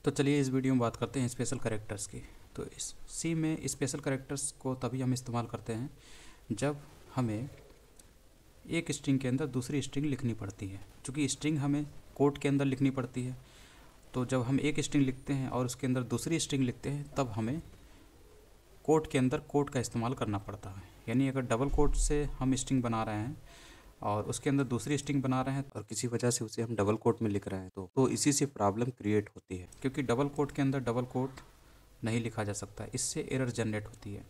तो चलिए इस वीडियो में बात करते हैं स्पेशल कैरेक्टर्स की। तो इस सी में स्पेशल कैरेक्टर्स को तभी हम इस्तेमाल करते हैं जब हमें एक स्ट्रिंग के अंदर दूसरी स्ट्रिंग लिखनी पड़ती है। क्योंकि स्ट्रिंग हमें कोड के अंदर लिखनी पड़ती है, तो जब हम एक स्ट्रिंग लिखते हैं और उसके अंदर दूसरी स्ट्रिंग लिखते हैं तब हमें कोड के अंदर कोड का इस्तेमाल करना पड़ता है। यानी अगर डबल कोड से हम स्ट्रिंग बना रहे हैं और उसके अंदर दूसरी स्ट्रिंग बना रहे हैं और किसी वजह से उसे हम डबल कोट में लिख रहे हैं तो इसी से प्रॉब्लम क्रिएट होती है, क्योंकि डबल कोट के अंदर डबल कोट नहीं लिखा जा सकता, इससे एरर जनरेट होती है।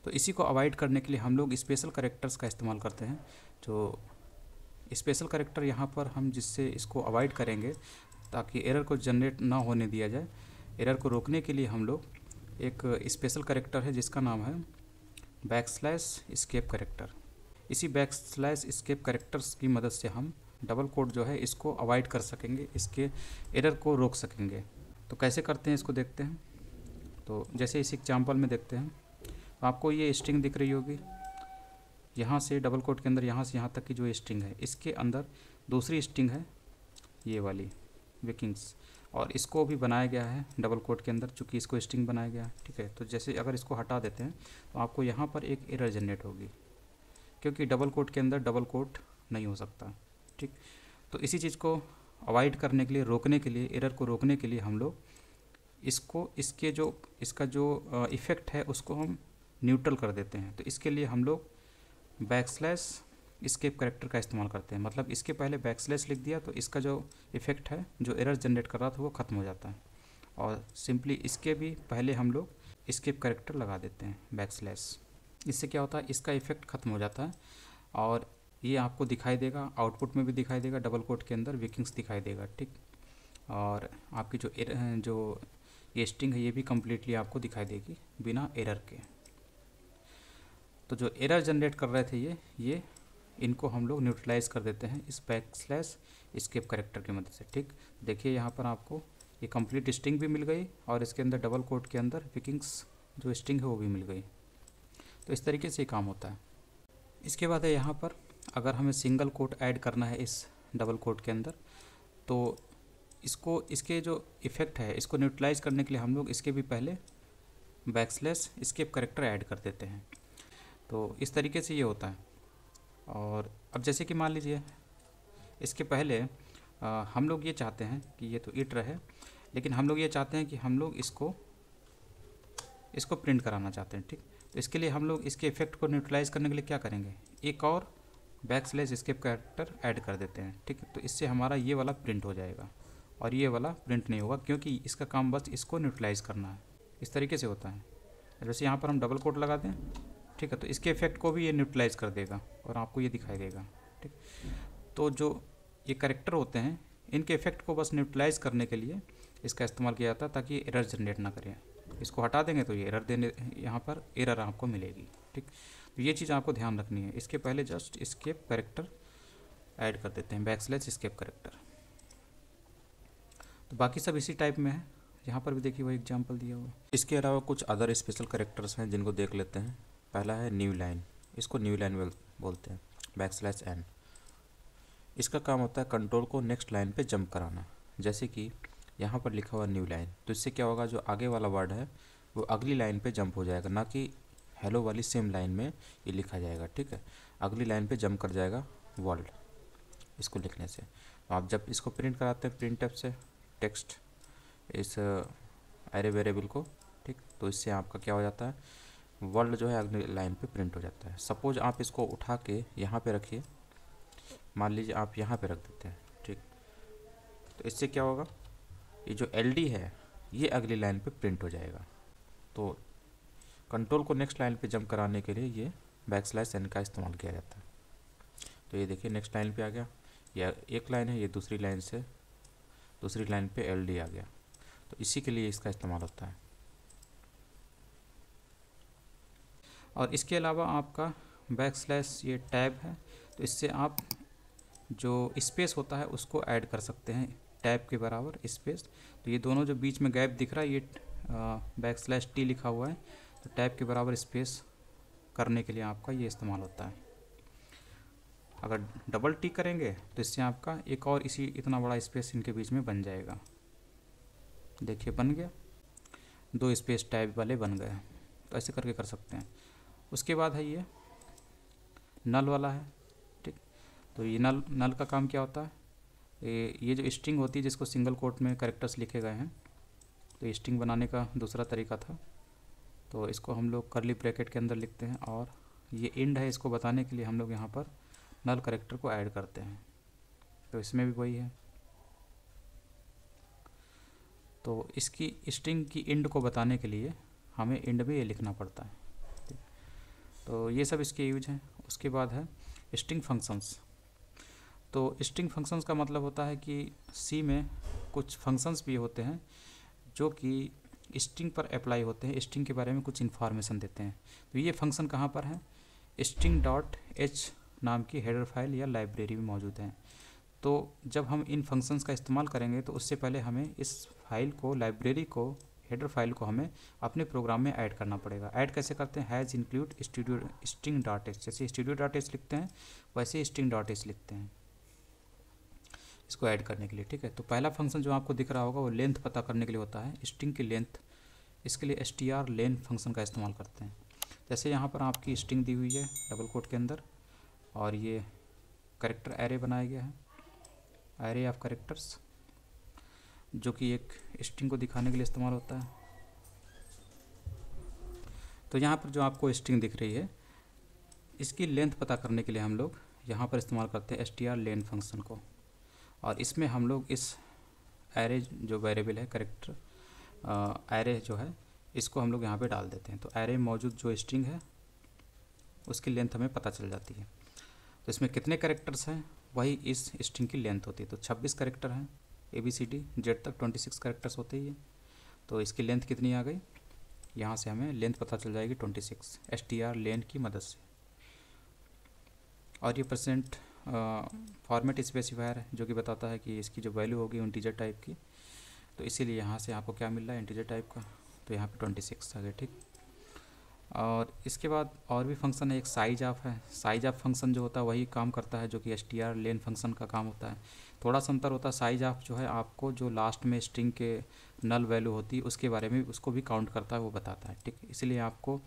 तो इसी को अवॉइड करने के लिए हम लोग स्पेशल कैरेक्टर्स का इस्तेमाल करते हैं। जो स्पेशल कैरेक्टर यहाँ पर हम जिससे इसको अवॉइड करेंगे ताकि एरर को जनरेट ना होने दिया जाए, एरर को रोकने के लिए हम लोग एक स्पेशल कैरेक्टर है जिसका नाम है बैकस्लैश एस्केप कैरेक्टर। इसी बैकस्लैश एस्केप कैरेक्टर्स की मदद से हम डबल कोड जो है इसको अवॉइड कर सकेंगे, इसके एरर को रोक सकेंगे। तो कैसे करते हैं इसको देखते हैं। तो जैसे इस एग्जांपल में देखते हैं, आपको ये स्ट्रिंग दिख रही होगी, यहाँ से डबल कोड के अंदर यहाँ से यहाँ तक की जो स्ट्रिंग है, इसके अंदर दूसरी स्ट्रिंग है ये वाली विकिंग्स, और इसको भी बनाया गया है डबल कोड के अंदर, चूँकि इसको स्ट्रिंग बनाया गया है। ठीक है, तो जैसे अगर इसको हटा देते हैं तो आपको यहाँ पर एक एरर जनरेट होगी, क्योंकि डबल कोट के अंदर डबल कोट नहीं हो सकता। ठीक, तो इसी चीज़ को अवॉइड करने के लिए, रोकने के लिए, एरर को रोकने के लिए हम लोग इसको इसका जो इफ़ेक्ट है उसको हम न्यूट्रल कर देते हैं। तो इसके लिए हम लोग बैकस्लैश एस्केप कैरेक्टर का इस्तेमाल करते हैं। मतलब इसके पहले बैकस्लैश लिख दिया तो इसका जो इफ़ेक्ट है, जो एरर जनरेट कर रहा था, वो ख़त्म हो जाता है। और सिंपली इसके भी पहले हम लोग एस्केप कैरेक्टर लगा देते हैं बैकस्लैश। इससे क्या होता है, इसका इफ़ेक्ट ख़त्म हो जाता है और ये आपको दिखाई देगा, आउटपुट में भी दिखाई देगा, डबल कोट के अंदर विकिंग्स दिखाई देगा। ठीक, और आपकी जो ये स्ट्रिंग है ये भी कम्प्लीटली आपको दिखाई देगी बिना एरर के। तो जो एरर जनरेट कर रहे थे ये इनको हम लोग न्यूट्रलाइज कर देते हैं इस बैकस्लैश एस्केप कैरेक्टर की मदद से। ठीक, देखिए यहाँ पर आपको ये कंप्लीट स्ट्रिंग भी मिल गई और इसके अंदर डबल कोट के अंदर विकिंग्स जो स्ट्रिंग है वो भी मिल गई। तो इस तरीके से काम होता है। इसके बाद है यहाँ पर अगर हमें सिंगल कोट ऐड करना है इस डबल कोट के अंदर, तो इसके जो इफ़ेक्ट है इसको न्यूट्रलाइज करने के लिए हम लोग इसके भी पहले बैकस्लैश एस्केप कैरेक्टर ऐड कर देते हैं। तो इस तरीके से ये होता है। और अब जैसे कि मान लीजिए इसके पहले हम लोग ये चाहते हैं कि ये तो इट रहे, लेकिन हम लोग ये चाहते हैं कि हम लोग इसको प्रिंट कराना चाहते हैं। ठीक, तो इसके लिए हम लोग इसके इफेक्ट को न्यूट्रलाइज करने के लिए क्या करेंगे, एक और बैकस्लैश एस्केप कैरेक्टर ऐड कर देते हैं। ठीक, तो इससे हमारा ये वाला प्रिंट हो जाएगा और ये वाला प्रिंट नहीं होगा, क्योंकि इसका काम बस इसको न्यूट्रलाइज करना है। इस तरीके से होता है। जैसे यहाँ पर हम डबल कोट लगा दें, ठीक है, तो इसके इफेक्ट को भी ये न्यूट्रलाइज कर देगा और आपको ये दिखाई देगा। ठीक, तो जो ये कैरेक्टर होते हैं इनके इफेक्ट को बस न्यूट्रलाइज करने के लिए इसका इस्तेमाल किया जाता है, ताकि एरर जनरेट ना करें। इसको हटा देंगे तो ये एरर देने, यहाँ पर एरर आपको मिलेगी। ठीक, तो ये चीज़ आपको ध्यान रखनी है। इसके पहले जस्ट एस्केप कैरेक्टर ऐड कर देते हैं, बैकस्लैश एस्केप कैरेक्टर। तो बाकी सब इसी टाइप में है, यहाँ पर भी देखिए वो एग्जाम्पल दिया हुआ है। इसके अलावा कुछ अदर स्पेशल कैरेक्टर्स हैं जिनको देख लेते हैं। पहला है न्यू लाइन, इसको न्यू लाइन बोलते हैं, बैकस्लैश एन। इसका काम होता है कंट्रोल को नेक्स्ट लाइन पे जंप कराना। जैसे कि यहाँ पर लिखा हुआ न्यू लाइन, तो इससे क्या होगा, जो आगे वाला वर्ड है वो अगली लाइन पे जंप हो जाएगा, ना कि हेलो वाली सेम लाइन में ये लिखा जाएगा। ठीक है, अगली लाइन पे जंप कर जाएगा वर्ल्ड इसको लिखने से। तो आप जब इसको प्रिंट कराते हैं प्रिंट से टेक्स्ट इस एरे वेरिएबल को, ठीक, तो इससे आपका क्या हो जाता है, वर्ल्ड जो है अगली लाइन पे प्रिंट हो जाता है। सपोज आप इसको उठा के यहाँ पे रखिए, मान लीजिए आप यहाँ पे रख देते हैं। ठीक, तो इससे क्या होगा, ये जो LD है ये अगली लाइन पे प्रिंट हो जाएगा। तो कंट्रोल को नेक्स्ट लाइन पे जंप कराने के लिए ये बैकस्लैश एन का इस्तेमाल किया जाता है। तो ये देखिए नेक्स्ट लाइन पे आ गया, यह एक लाइन है, ये दूसरी लाइन से दूसरी लाइन पे LD आ गया, तो इसी के लिए इसका इस्तेमाल होता है। और इसके अलावा आपका बैकस्लैश ये टैब है, तो इससे आप जो स्पेस होता है उसको ऐड कर सकते हैं, टैब के बराबर स्पेस। तो ये दोनों जो बीच में गैप दिख रहा है ये बैकस्लैश T लिखा हुआ है, तो टैब के बराबर स्पेस करने के लिए आपका ये इस्तेमाल होता है। अगर डबल T करेंगे तो इससे आपका एक और इतना बड़ा स्पेस इनके बीच में बन जाएगा। देखिए बन गया, 2 स्पेस टाइप वाले बन गए। तो ऐसे करके कर सकते हैं। उसके बाद है ये नल वाला है, ठीक। तो ये नल का काम क्या होता है, ये जो स्ट्रिंग होती है जिसको सिंगल कोट में कैरेक्टर्स लिखे गए हैं, तो स्ट्रिंग बनाने का दूसरा तरीका था। तो इसको हम लोग करली ब्रैकेट के अंदर लिखते हैं और ये इंड है, इसको बताने के लिए हम लोग यहाँ पर नल कैरेक्टर को ऐड करते हैं। तो इसमें भी वही है। तो इसकी स्ट्रिंग की इंड को बताने के लिए हमें इंड में ये लिखना पड़ता है। तो ये सब इसके यूज हैं। उसके बाद है स्ट्रिंग फंक्शंस। तो स्ट्रिंग फंक्शंस का मतलब होता है कि सी में कुछ फंक्शंस भी होते हैं जो कि स्ट्रिंग पर अप्लाई होते हैं, स्ट्रिंग के बारे में कुछ इन्फॉर्मेशन देते हैं। तो ये फंक्शन कहाँ पर है, स्ट्रिंग डॉट एच नाम की हेडर फाइल या लाइब्रेरी में मौजूद हैं। तो जब हम इन फंक्शंस का इस्तेमाल करेंगे तो उससे पहले हमें इस फाइल को, लाइब्रेरी को, हेडर फाइल को हमें अपने प्रोग्राम में ऐड करना पड़ेगा। ऐड कैसे करते हैं, has include studio string dot H, जैसे स्टूडियो डॉट एच लिखते हैं वैसे स्ट्रिंग डॉट एच लिखते हैं इसको ऐड करने के लिए, ठीक है। तो पहला फंक्शन जो आपको दिख रहा होगा वो लेंथ पता करने के लिए होता है, स्ट्रिंग की लेंथ। इसके लिए str len फंक्शन का इस्तेमाल करते हैं। जैसे यहाँ पर आपकी स्ट्रिंग दी हुई है डबल कोट के अंदर और ये कैरेक्टर एरे बनाया गया है, एरे ऑफ कैरेक्टर्स, जो कि एक स्ट्रिंग को दिखाने के लिए इस्तेमाल होता है। तो यहाँ पर जो आपको स्ट्रिंग दिख रही है इसकी लेंथ पता करने के लिए हम लोग यहाँ पर इस्तेमाल करते हैं str len फंक्शन को। और इसमें हम लोग इस एरे जो वेरिएबल है कैरेक्टर एरे जो है इसको हम लोग यहाँ पे डाल देते हैं। तो एरे में मौजूद जो स्ट्रिंग है उसकी लेंथ हमें पता चल जाती है। तो इसमें कितने कैरेक्टर्स हैं वही इस स्ट्रिंग की लेंथ होती है। तो 26 कैरेक्टर हैं, ABCD Z तक 26 कैरेक्टर्स होते ही है। तो इसकी लेंथ कितनी आ गई, यहाँ से हमें लेंथ पता चल जाएगी 26 str len की मदद से। और ये परसेंट फॉर्मेट स्पेसिफायर है जो कि बताता है कि इसकी जो वैल्यू होगी इंटीजर टाइप की। तो इसीलिए यहाँ से आपको क्या मिल रहा है, इंटीजर टाइप का। तो यहाँ पे 26 आ गया, ठीक। और इसके बाद और भी फंक्शन है, एक साइज ऑफ है। साइज ऑफ फंक्शन जो होता है वही काम करता है जो कि str len फंक्शन का काम होता है। थोड़ा सा अंतर होता है, साइज ऑफ जो है आपको जो लास्ट में स्ट्रिंग के नल वैल्यू होती है उसके बारे में उसको भी काउंट करता है, वो बताता है, ठीक। इसलिए आपको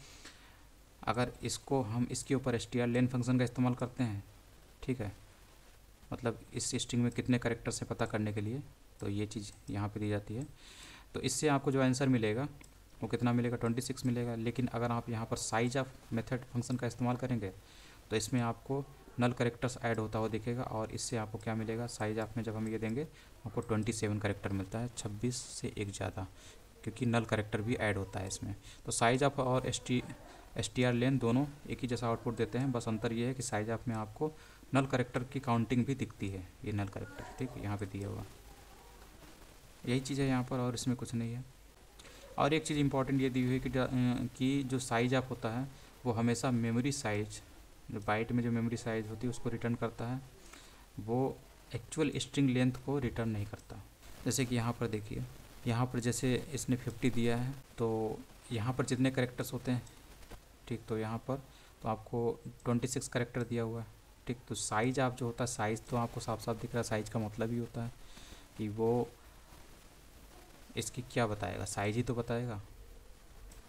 अगर इसको हम इसके ऊपर str len फंक्शन का इस्तेमाल करते हैं, ठीक है, मतलब इस स्ट्रिंग में कितने कैरेक्टर से पता करने के लिए, तो ये चीज़ यहाँ पे दी जाती है। तो इससे आपको जो आंसर मिलेगा वो कितना मिलेगा, 26 मिलेगा। लेकिन अगर आप यहाँ पर साइज ऑफ मेथड फंक्शन का इस्तेमाल करेंगे तो इसमें आपको नल कैरेक्टर्स ऐड होता हुआ दिखेगा और इससे आपको क्या मिलेगा, साइज ऑफ में जब हम ये देंगे आपको 27 कैरेक्टर मिलता है, 26 से एक ज़्यादा, क्योंकि नल कैरेक्टर भी ऐड होता है इसमें। तो साइज ऑफ और str len दोनों एक ही जैसा आउटपुट देते हैं, बस अंतर ये है कि साइज ऑफ में आपको नल कैरेक्टर की काउंटिंग भी दिखती है, ये नल कैरेक्टर, ठीक है, यहाँ पे दिया हुआ यही चीज़ है यहाँ पर, और इसमें कुछ नहीं है। और एक चीज़ इंपॉर्टेंट ये दी हुई है कि जो साइज ऑफ होता है वो हमेशा मेमोरी साइज, जो बाइट में जो मेमोरी साइज होती है उसको रिटर्न करता है, वो एक्चुअल स्ट्रिंग लेंथ को रिटर्न नहीं करता। जैसे कि यहाँ पर देखिए, यहाँ पर जैसे इसने 50 दिया है तो यहाँ पर जितने कैरेक्टर्स होते हैं, ठीक, तो यहाँ पर तो आपको 26 कैरेक्टर दिया हुआ है, ठीक। तो साइज ऑफ जो होता है, साइज़ तो आपको साफ साफ दिख रहा है, साइज़ का मतलब ही होता है कि वो इसकी क्या बताएगा, साइज ही तो बताएगा,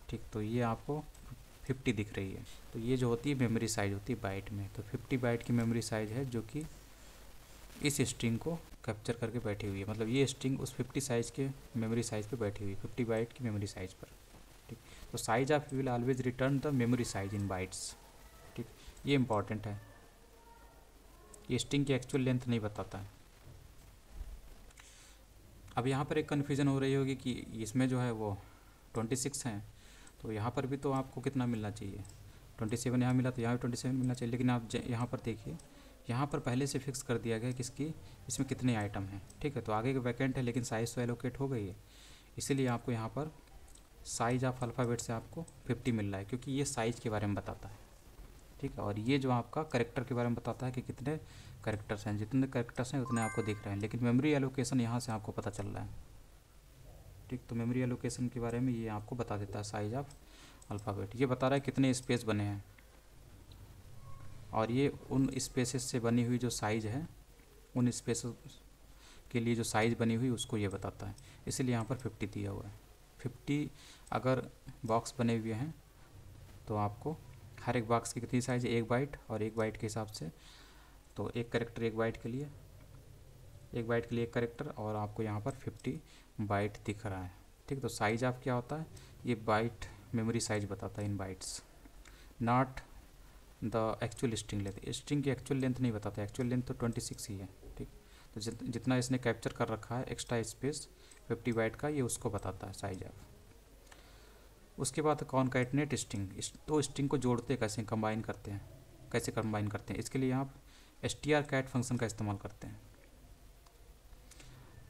ठीक। तो ये आपको 50 दिख रही है, तो ये जो होती है मेमोरी साइज होती है बाइट में। तो 50 बाइट की मेमोरी साइज है जो कि इस स्ट्रिंग को कैप्चर करके बैठी हुई है, मतलब ये स्ट्रिंग उस 50 साइज के मेमोरी साइज पे बैठी हुई है, 50 बाइट की मेमोरी साइज पर, ठीक। तो size of will always return the memory size in bytes, ठीक। ये इंपॉर्टेंट है, ये स्ट्रिंग की एक्चुअल लेंथ नहीं बताता है। अब यहाँ पर एक कन्फ्यूज़न हो रही होगी कि इसमें जो है वो 26 हैं, तो यहाँ पर भी तो आपको कितना मिलना चाहिए, 27 यहाँ मिला तो यहाँ भी 27 मिलना चाहिए। लेकिन आप यहाँ पर देखिए, यहाँ पर पहले से फिक्स कर दिया गया किसकी, इसमें कितने आइटम हैं, ठीक है। तो आगे का वैकेंट है लेकिन साइज़ तो एलोकेट हो गई है, इसीलिए आपको यहाँ पर साइज ऑफ अल्फ़ाबेट से आपको 50 मिल रहा है, क्योंकि ये साइज़ के बारे में बताता है, ठीक है। और ये जो आपका कैरेक्टर के बारे में बताता है कि कितने कैरेक्टर्स हैं, जितने कैरेक्टर्स हैं उतने आपको दिख रहे हैं। लेकिन मेमोरी एलोकेशन यहाँ से आपको पता चल रहा है, ठीक। तो मेमोरी एलोकेशन के बारे में ये आपको बता देता है, साइज ऑफ अल्फ़ाबेट ये बता रहा है कितने स्पेस बने हैं, और ये उन स्पेसेस से बनी हुई जो साइज़ है उन स्पेस के लिए जो साइज़ बनी हुई उसको ये बताता है, इसीलिए यहाँ पर 50 दिया हुआ है। 50 अगर बॉक्स बने हुए हैं तो आपको हर एक बॉक्स की कितनी साइज़ है, 1 बाइट, और 1 बाइट के हिसाब से तो एक कैरेक्टर 1 बाइट के लिए, 1 बाइट के लिए एक कैरेक्टर, और आपको यहाँ पर 50 बाइट दिख रहा है। ठीक, तो साइज़ आप क्या होता है, ये बाइट मेमोरी साइज़ बताता है इन bytes, not the actual string length. String की एक्चुअल लेंथ नहीं बताता, एक्चुअल लेंथ तो 26 ही है। ठीक, तो जितना इसने कैप्चर कर रखा है एक्स्ट्रा स्पेस 50 बाइट का, ये उसको बताता है साइज आप। उसके बाद कॉनकैटिनेट स्ट्रिंग, तो स्ट्रिंग को जोड़ते कैसे, कंबाइन करते हैं, कैसे कंबाइन करते हैं, इसके लिए आप strcat फंक्शन का इस्तेमाल करते हैं।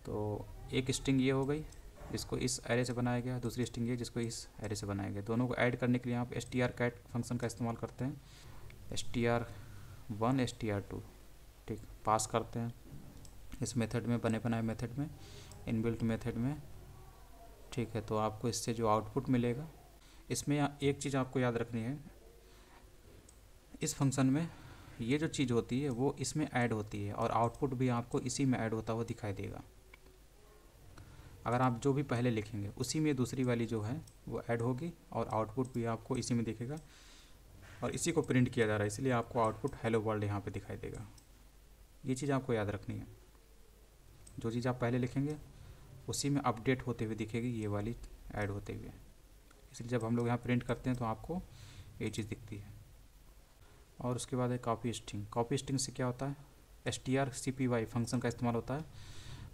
तो एक स्ट्रिंग ये हो गई जिसको इस एरे से बनाया गया, दूसरी स्ट्रिंग ये जिसको इस एरे से बनाया गया, दोनों को ऐड करने के लिए आप strcat फंक्शन का इस्तेमाल करते हैं, str1 str2। ठीक, पास करते हैं इस मेथड में, बने बनाए मेथड में, इनबिल्ट मेथड में। ठीक है, तो आपको इससे जो आउटपुट मिलेगा, इसमें एक चीज़ आपको याद रखनी है, इस फंक्शन में ये जो चीज़ होती है वो इसमें ऐड होती है, और आउटपुट भी आपको इसी में ऐड होता हुआ दिखाई देगा। अगर आप जो भी पहले लिखेंगे उसी में दूसरी वाली जो है वो ऐड होगी, और आउटपुट भी आपको इसी में दिखेगा, और इसी को प्रिंट किया जा रहा है, इसलिए आपको आउटपुट हेलो वर्ल्ड यहाँ पे दिखाई देगा। ये चीज़ आपको याद रखनी है, जो चीज़ आप पहले लिखेंगे उसी में अपडेट होते हुए दिखेगी, ये वाली ऐड होते हुए, इसलिए जब हम लोग यहाँ प्रिंट करते हैं तो आपको ये चीज़ दिखती है। और उसके बाद है कॉपी स्ट्रिंग। कॉपी स्ट्रिंग से क्या होता है, strcpy फंक्शन का इस्तेमाल होता है।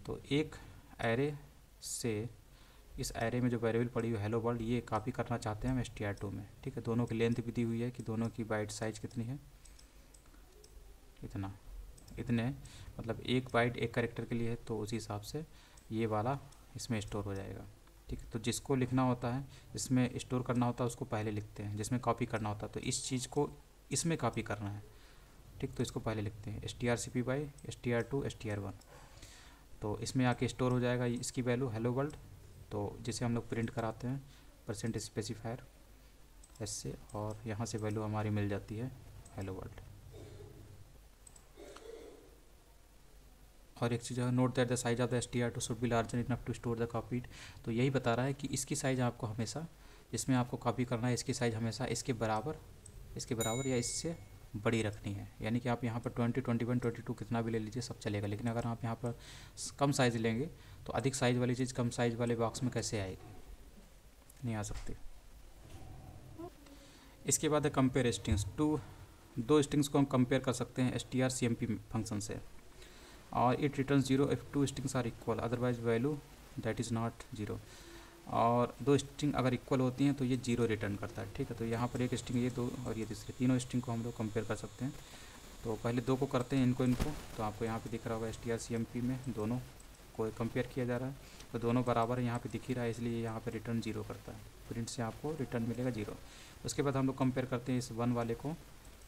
तो एक एरे से इस एरे में जो वेरिएबल पड़ी हुई हेलो वर्ल्ड, ये कॉपी करना चाहते हैं हम str2 में। ठीक है, दोनों की लेंथ भी दी हुई है कि दोनों की बाइट साइज कितनी है, इतने मतलब 1 बाइट एक कैरेक्टर के लिए है, तो उसी हिसाब से ये वाला इसमें स्टोर हो जाएगा। ठीक है, तो जिसको लिखना होता है, जिसमें स्टोर करना होता है उसको पहले लिखते हैं, जिसमें कॉपी करना होता है तो इस चीज़ को इसमें कॉपी करना है। ठीक, तो इसको पहले लिखते हैं strcpy str2 str1, तो इसमें आके स्टोर हो जाएगा इसकी वैल्यू हेलो वर्ल्ड, तो जिसे हम लोग प्रिंट कराते हैं परसेंट स्पेसिफायर ऐसे, और यहाँ से वैल्यू हमारी मिल जाती है हेलो वर्ल्ड। और एक चीज़ है, note that the size of the str2 should be larger enough to store the copied. तो यही बता रहा है कि इसकी साइज़ आपको हमेशा, जिसमें आपको कॉपी करना है, इसकी साइज़ हमेशा इसके बराबर या इससे बड़ी रखनी है। यानी कि आप यहाँ पर 20, 21, 22 कितना भी ले लीजिए, सब चलेगा, लेकिन अगर आप यहाँ पर कम साइज़ लेंगे तो अधिक साइज़ वाली चीज़ कम साइज़ वाले बॉक्स में कैसे आएगी, नहीं आ सकती। इसके बाद है कंपेयर स्ट्रिंग्स। दो स्ट्रिंग्स को हम कंपेयर कर सकते हैं strcmp फंक्शन से, और it return 0 if 2 strings are equal, otherwise value that is not 0। और 2 स्ट्रिंग अगर इक्वल होती हैं तो ये 0 रिटर्न करता है। ठीक है, तो यहाँ पर एक स्ट्रिंग ये 2 और ये तीसरी, तीनों स्ट्रिंग को हम लोग कंपेयर कर सकते हैं। तो पहले 2 को करते हैं, इनको तो आपको यहाँ पे दिख रहा होगा strcmp में दोनों को कंपेयर किया जा रहा है, तो दोनों बराबर यहाँ पे दिख ही रहा है, इसलिए यहाँ पे रिटर्न 0 करता है, प्रिंट से आपको रिटर्न मिलेगा 0। उसके बाद हम लोग कंपेयर करते हैं इस 1 वाले को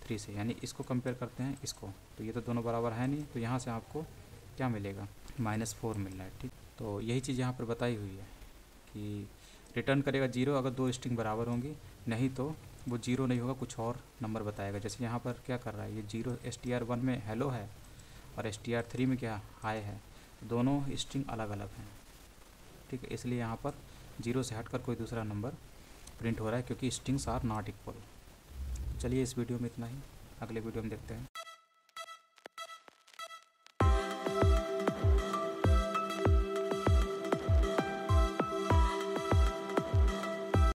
3 से, यानी इसको कंपेयर करते हैं इसको, तो ये तो दोनों बराबर है नहीं, तो यहाँ से आपको क्या मिलेगा, -4 मिल रहा है। ठीक, तो यही चीज़ यहाँ पर बताई हुई है कि रिटर्न करेगा 0 अगर 2 स्ट्रिंग बराबर होंगी, नहीं तो वो 0 नहीं होगा, कुछ और नंबर बताएगा। जैसे यहाँ पर क्या कर रहा है, ये 0 str1 में हेलो है और str3 में क्या हाय है, दोनों स्ट्रिंग अलग अलग हैं। ठीक है, इसलिए यहाँ पर 0 से हटकर कोई दूसरा नंबर प्रिंट हो रहा है, क्योंकि स्ट्रिंग्स आर नॉट इक्वल। चलिए इस वीडियो में इतना ही, अगले वीडियो में देखते हैं।